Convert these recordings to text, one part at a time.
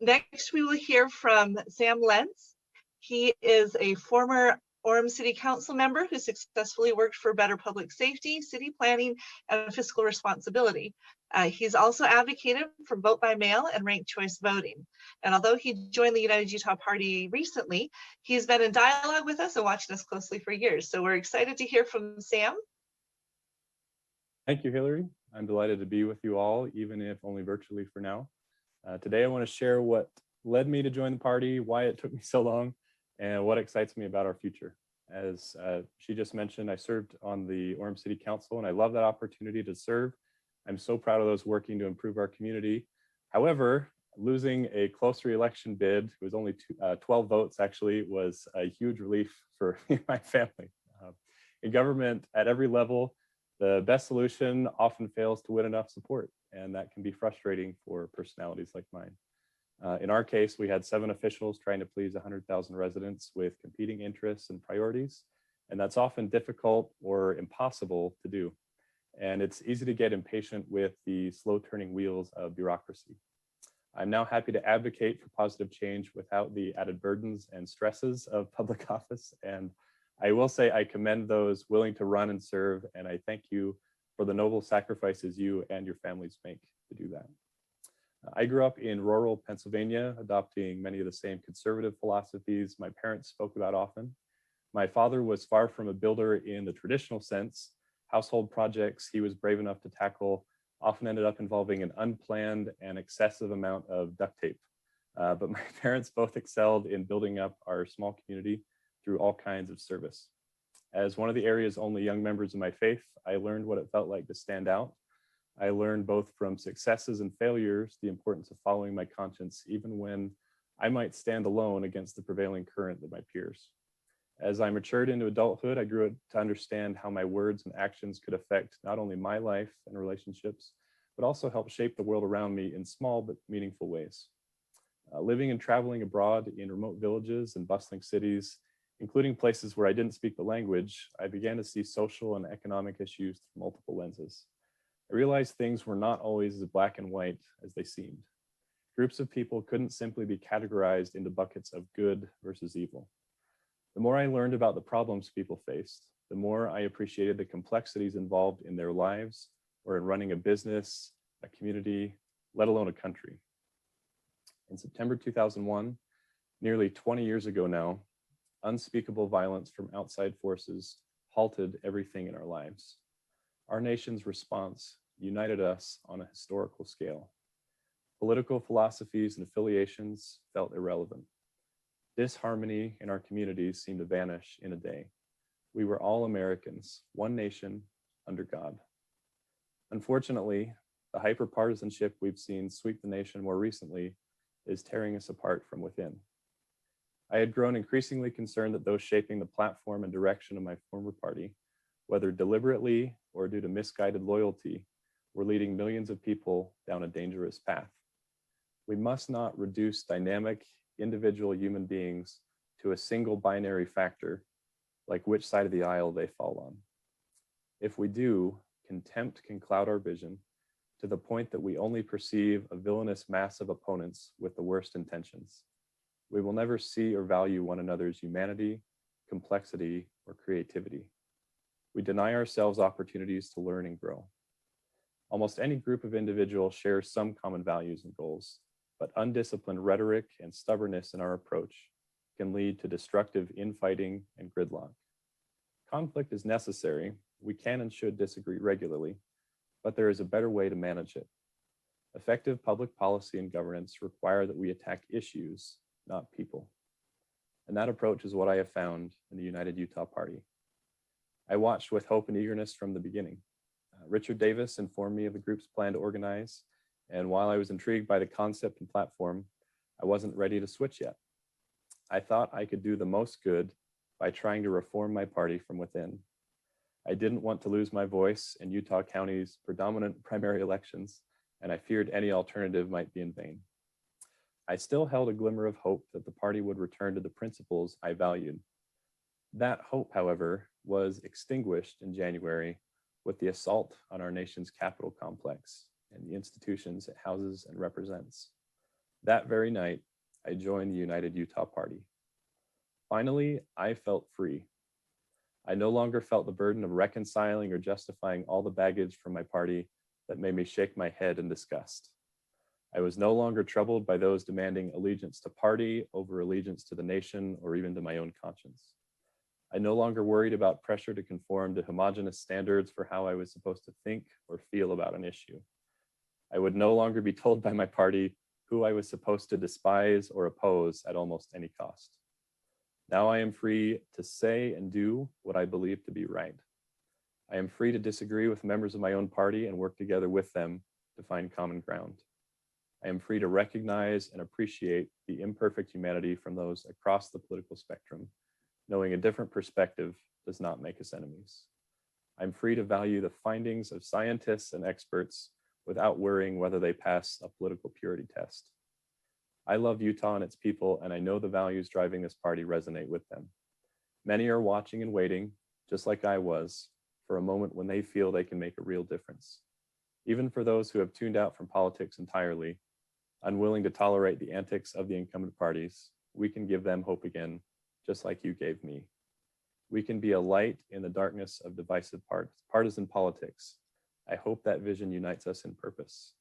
Next, we will hear from Sam Lentz. He is a former Orem City Council member who successfully worked for better public safety, city planning, and fiscal responsibility. He's also advocated for vote by mail and ranked choice voting. And although he joined the United Utah Party recently, he's been in dialogue with us and watching us closely for years. So we're excited to hear from Sam. Thank you, Hillary. I'm delighted to be with you all, even if only virtually for now. Today, I want to share what led me to join the party, why it took me so long, and what excites me about our future. As she just mentioned, I served on the Orem City Council, and I love that opportunity to serve. I'm so proud of those working to improve our community. However, losing a close re-election bid, it was only 12 votes actually, was a huge relief for me and my family. In government, at every level, the best solution often fails to win enough support, and that can be frustrating for personalities like mine. In our case, we had 7 officials trying to please 100,000 residents with competing interests and priorities, and that's often difficult or impossible to do. And it's easy to get impatient with the slow turning wheels of bureaucracy. I'm now happy to advocate for positive change without the added burdens and stresses of public office, and I will say I commend those willing to run and serve, and I thank you for the noble sacrifices you and your families make to do that. I grew up in rural Pennsylvania, adopting many of the same conservative philosophies my parents spoke about often. My father was far from a builder in the traditional sense. Household projects he was brave enough to tackle often ended up involving an unplanned and excessive amount of duct tape. But my parents both excelled in building up our small community through all kinds of service. As one of the area's only young members of my faith, I learned what it felt like to stand out. I learned both from successes and failures the importance of following my conscience, even when I might stand alone against the prevailing current of my peers. As I matured into adulthood, I grew to understand how my words and actions could affect not only my life and relationships, but also help shape the world around me in small but meaningful ways. Living and traveling abroad in remote villages and bustling cities, including places where I didn't speak the language, I began to see social and economic issues through multiple lenses. I realized things were not always as black and white as they seemed. Groups of people couldn't simply be categorized into buckets of good versus evil. The more I learned about the problems people faced, the more I appreciated the complexities involved in their lives or in running a business, a community, let alone a country. In September 2001, nearly 20 years ago now, unspeakable violence from outside forces halted everything in our lives. Our nation's response united us on a historical scale. Political philosophies and affiliations felt irrelevant. Disharmony in our communities seemed to vanish in a day. We were all Americans, one nation under God. Unfortunately, the hyper-partisanship we've seen sweep the nation more recently is tearing us apart from within. I had grown increasingly concerned that those shaping the platform and direction of my former party, whether deliberately or due to misguided loyalty, were leading millions of people down a dangerous path. We must not reduce dynamic, individual human beings to a single binary factor, like which side of the aisle they fall on. If we do, contempt can cloud our vision to the point that we only perceive a villainous mass of opponents with the worst intentions. We will never see or value one another's humanity, complexity, or creativity. We deny ourselves opportunities to learn and grow. Almost any group of individuals shares some common values and goals, but undisciplined rhetoric and stubbornness in our approach can lead to destructive infighting and gridlock. Conflict is necessary. We can and should disagree regularly, but there is a better way to manage it. Effective public policy and governance require that we attack issues, not people. And that approach is what I have found in the United Utah Party. I watched with hope and eagerness from the beginning. Richard Davis informed me of the group's plan to organize, and while I was intrigued by the concept and platform, I wasn't ready to switch yet. I thought I could do the most good by trying to reform my party from within. I didn't want to lose my voice in Utah County's predominant primary elections, and I feared any alternative might be in vain. I still held a glimmer of hope that the party would return to the principles I valued. That hope, however, was extinguished in January with the assault on our nation's capital complex and the institutions it houses and represents. That very night, I joined the United Utah Party. Finally, I felt free. I no longer felt the burden of reconciling or justifying all the baggage from my party that made me shake my head in disgust. I was no longer troubled by those demanding allegiance to party over allegiance to the nation or even to my own conscience. I no longer worried about pressure to conform to homogenous standards for how I was supposed to think or feel about an issue. I would no longer be told by my party who I was supposed to despise or oppose at almost any cost. Now I am free to say and do what I believe to be right. I am free to disagree with members of my own party and work together with them to find common ground. I am free to recognize and appreciate the imperfect humanity from those across the political spectrum, knowing a different perspective does not make us enemies. I'm free to value the findings of scientists and experts without worrying whether they pass a political purity test. I love Utah and its people, and I know the values driving this party resonate with them. Many are watching and waiting, just like I was, for a moment when they feel they can make a real difference. Even for those who have tuned out from politics entirely, unwilling to tolerate the antics of the incumbent parties, we can give them hope again, just like you gave me. We can be a light in the darkness of divisive partisan politics. I hope that vision unites us in purpose.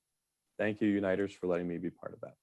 Thank you, Uniters, for letting me be part of that.